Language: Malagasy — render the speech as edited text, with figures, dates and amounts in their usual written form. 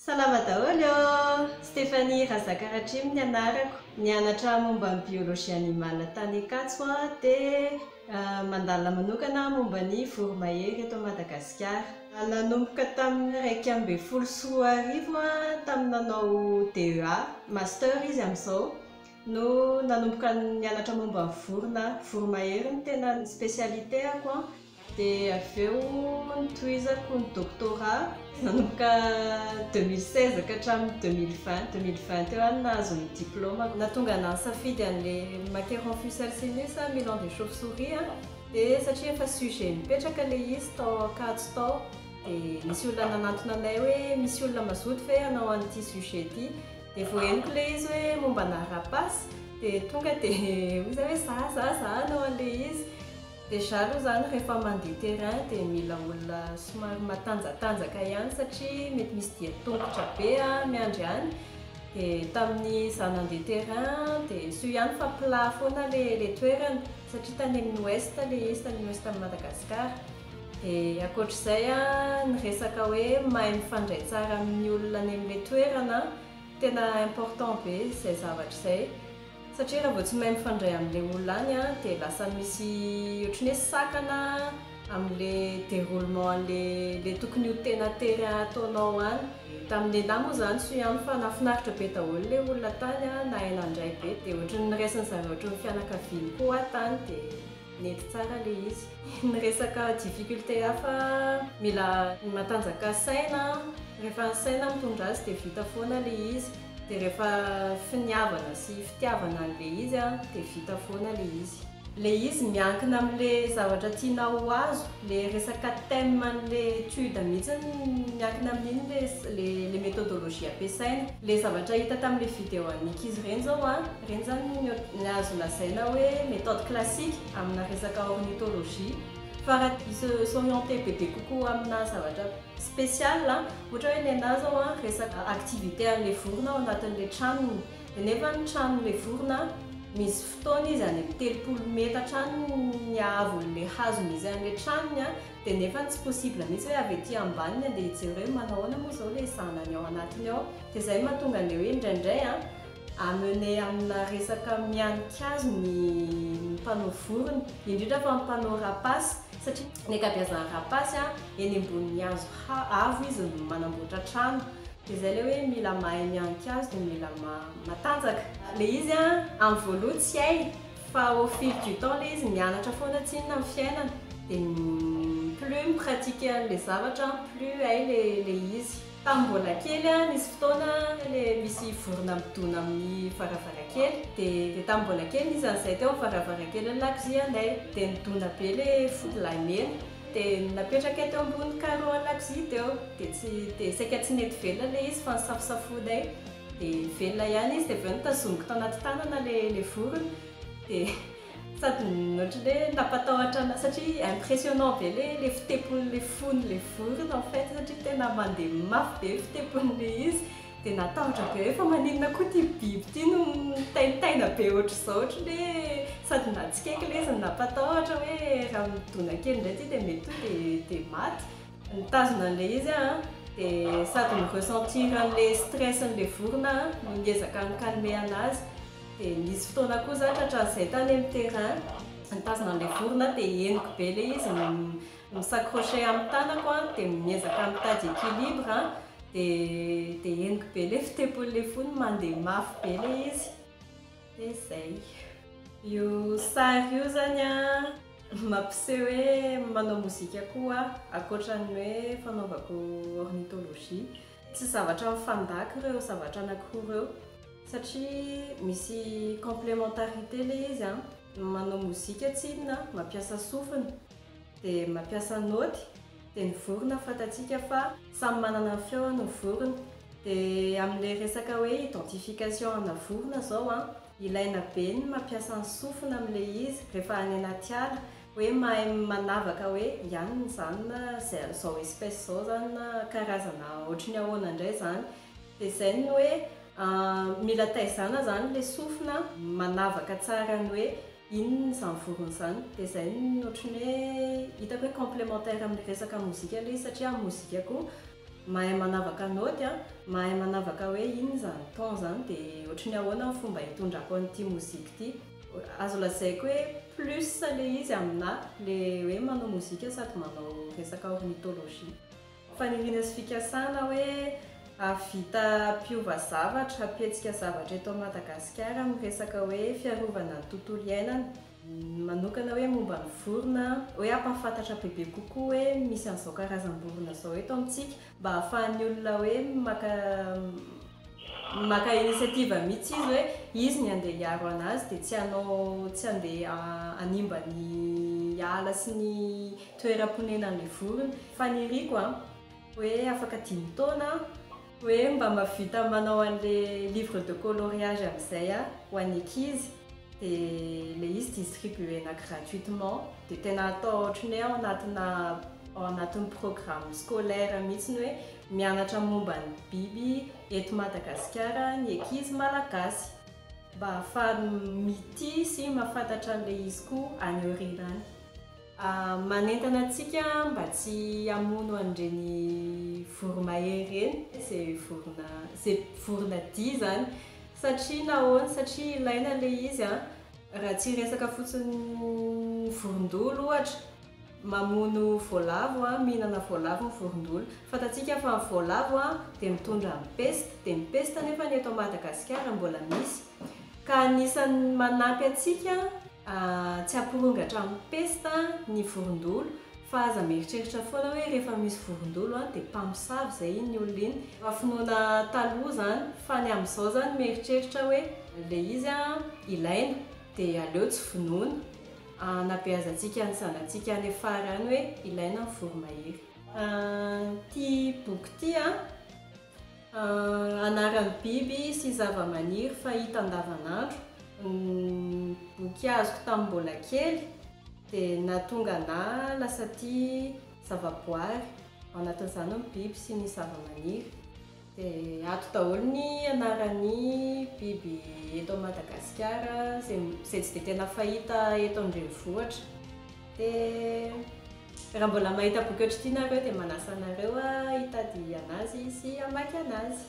Salama daholo! Stéphanie Razakaratrim ny anarako. Nianatra momba ny biôlôzia animale tany Ankatso dia mandalina manokana momba ny voromahery eto Madagasikara. Nanomboka tamin'ny 2014 tamin'ny nanao DEA, master izy amin'izao, no nanomboka nianatra momba ny voromahery ny tena spécialitéako. Dia avy eo nitohizako ny doctorat nanomboka 2016 ka hatramin'ny 2020 eo any nahazo ny diplôma. Nahatonga anahy nisafidy an'ilay macaron Fussel Sinus Milan des chauves-souris dia satria efa sujet mipetraka ilay izy tao Ankatso tao, dia misy olona nanantona anay hoe misy olona mazoto ve hanao an'ity sujet ity, dia voeniko ilay izy hoe momba na rapace, dia tonga dia hoy hoe za hanao an'ilay izy. Dia aloha zany rehefa mandeha terrain dia mila olona somary matanjatanjaka ihany satria mety misy dia-tongotra be miandry any. Dia tamin'ny izaho nandeha terrain dia soa ihany fa plat foana ilay toerana satria tany amin'ny ouest ilay izy, tany ouest amin'ny Madagasikara. Dia ankoatr'izay ny resaka hoe mahay mifandray tsara amin'ny olona any amin'ilay toerana tena important be izay zavatra izay. Satria raha vao tsy mahay mifandray amin'ilay olona any dia lasa misy ohatran'ny hoe sakana amin'ilay déroulement an'ilay tokony ho tena terrain ataonao any. Tamin'ny ahy moa zany soa ihany fa nahafinaritra be daholo ilay olona tany, nahay nandray be, dia ohatran'ny raisiny zareo ohatran'ny fianakaviany koa tany dia nety tsara ilay izy. Ny resaka difficulté hafa mila matanjaka saina, rehefa saina mitondra azy dia vita foana ilay izy. Dia rehefa finiavana sy fitiavana an'ilay izy dia vita foana ilay izy. Ilay izy miankina amin'ilay zavatra tianao ho azo, ilay resaka thème an'ilay étude mihitsy miankina amin'iny ilay méthodologie ampiasaina. Ilay zavatra hita tamin'ilay vidéo an'ankizy ireny zao ireny zany ny azo lazaina hoe méthode classique amina resaka ornithologie. Fa raha s'orienter be dia kokoa amina zavatra spécial, ohatra hoe ny anahy zao resaka activité an'ilay vorona ao anatin'ilay tranony. Dia nefa ny tranon'ilay vorona misy fotoana izy any amin'ny 30 metatra ny ahavon'ilay hazo misy an'ilay tranony, dia nefa tsy possible mihitsy hoe avy ety ambaniny andeha hijery hoe manao ahoana moa zao ilay zanany ao anatiny ao. Dia izay mahatonga an'ilay hoe indraindray amené amina resaka mihanin-kazo ny mpanao vorona, indrindra fa ny mpanao rapace, satria ny ankabeazan'ny rapace eny ambonin'ny hazo avo izy no manamboatra trano. Dia izay ilay hoe mila mahay mihanin-kazo dia mila matanjaka. Ilay izy amin'ny voalohany tsy hay, fa au fil du temps ilay izy mianatra foana tsinona amin'ny fiainana, dia plus mipratique an'ilay zavatra plus hay ilay izy. Tamin'ny mbola kely nisy fotoana ilay misy vorona midona amin'ny varavarankely, dia tamin'ny mbola kely izy an'izay teo varavarankely lakozia anay, dia nidona be ilay fodilay mena, dia napetraka teo ambony carreau lakozia teo, dia saika tsy nety velona ilay izy fa nisafosafonay, dia velona ihany izy dia avy eo nitazomiko tao anaty tanana ilay vorona. Dia sady ohatran'ny hoe nampatahotra anahy satria impressionnant be ilay fitepon'ilay fon'ilay vorona en fait, satria tena mandeha mafy be fitepon'ilay izy. Dia natahotra be hoe fa maninona koa ity biby ity no taitaina be ohatr'izao, ohatran'ny hoe sady natsikaiky ilay izy nampatahotra hoe raha midona kely indray ity dia mety dia maty. Nitazona an'ilay izy dia sady mi-ressentir an'ilay stress an'ilay vorona no niezaka calmer anazy. Dia nisy fotoana koa zany hatran'izay tany amin'ny terrain nitazona an'ilay vorona dia henoko be ilay izy misacrocher amin'ny tanako dia miezaka mitady équilibre, dia henoko be ilay fitepon'ilay foniny mandeha mafy be ilay izy. Dia izay. Io sary io zany mampiseho hoe manao mozika koa ankoatran'ny hoe fanaovako ornithologie. Tsy zavatra mifandaka ireo zavatra anankiroa ireo, satria misy complémentarité ilay izy. Manao mozika tsinona mampiasa sofina dia mampiasa noty, dia ny vorona fantatsika fa samy manana ny feony ny vorona. Dia amin'ilay resaka hoe identification ana vorona zao ilaina be ny mampiasa ny sofina amin'ilay izy rehefa any anaty ala, hoe mahay manavaka hoe ihany zany zao espèce zao zany karazana ohatran'ny ahoana indray zany. Dia izay ny hoe mila taizana zany ilay sofina manavaka tsara ny hoe inona izany vorona izany. Dia izay ny ohatran'ny hoe hitako hoe complémentaire amin'ny resaka mozika ilay izy, satria amin'ny mozika koa mahay manavaka naoty a, mahay manavaka hoe iny zany ton zany dia ohatry ny ahoana ny fomba hitondrako an'ity mozika ity. Azo lazaiko hoe plus le izy aminahy le hoe manao mozika sady manao resaka ornithologie. Faniriana sy fikasana hoe avita mpiova zavatra, hampihetsika zavatra eto Madagasikara amin'ny resaka hoe fiarovana ny tontolo iainana. Manokana hoe momba ny vorona, hoe hampafantatra bebe kokoa hoe misy an'izao karazam-borona zao eto amintsika mba ahafahan'ny olona hoe maka initiative mihitsy izy hoe izy ny andeha hiaro anazy dia tsy andeha hanimba ny ala sy ny toeram-ponenan'ilay vorona. Faniriako hoe afaka 5 taona hoe mba mahavita manao an'ilay livre de coloriage amin'izay ho an'ny ankizy. Dia le izy distribuena gratuitement dia tena atao ohatrany hoe ao anatin'ny programme scolaire mihitsy hoe mianatra momba ny biby eto Madagasikara ny ankizy malagasy mba ahafahany mitia sy mahafantatra an'ilay izy koa any aorianany. Manentana antsika mba tsy hamono an'ireny voromahery ireny izay vorona dia zany. Satria nahoana? Satria ilaina le izy raha tsy resaka fotsiny vorondolo ohatra, mamono voalavo mihinana voalavo ny vorondolo. Fantatsika fa ny voalavo dia mitondra ny peste, dia ny peste nefa ny eto Madagasikara mbola misy. Ka anisan'ny manampy antsika tsy hampirongatra amin'ny peste ny vorondolo, fa aza mieritreritra foana hoe rehefa misy vorondolo dia mpamosavy izay ny olona iny. Finoana taloha zany, fa ny amin'izao zany mieritreritra hoe le izy ilaina dia aleo tsy finoana. Nabeazantsika ny zanantsika any afara any hoe ilaina ny voromahery. Ity boky ity anaran'ny biby sy zava-maniry fahita andavanandro. Boky azoko tamin'ny mbola kely dia nahatonga anahy lasa tia zavaboary, ao anatin'izany ny biby sy ny zava-maniry. Dia ato daholo ny anaran'ny biby eto Madagasikara izay tsy dia tena fahita eto an-drenivohitra. Dia raha mbola mahita boky ohatr'ity nareo dia manasa anareo hitady anazy sy hamaky anazy.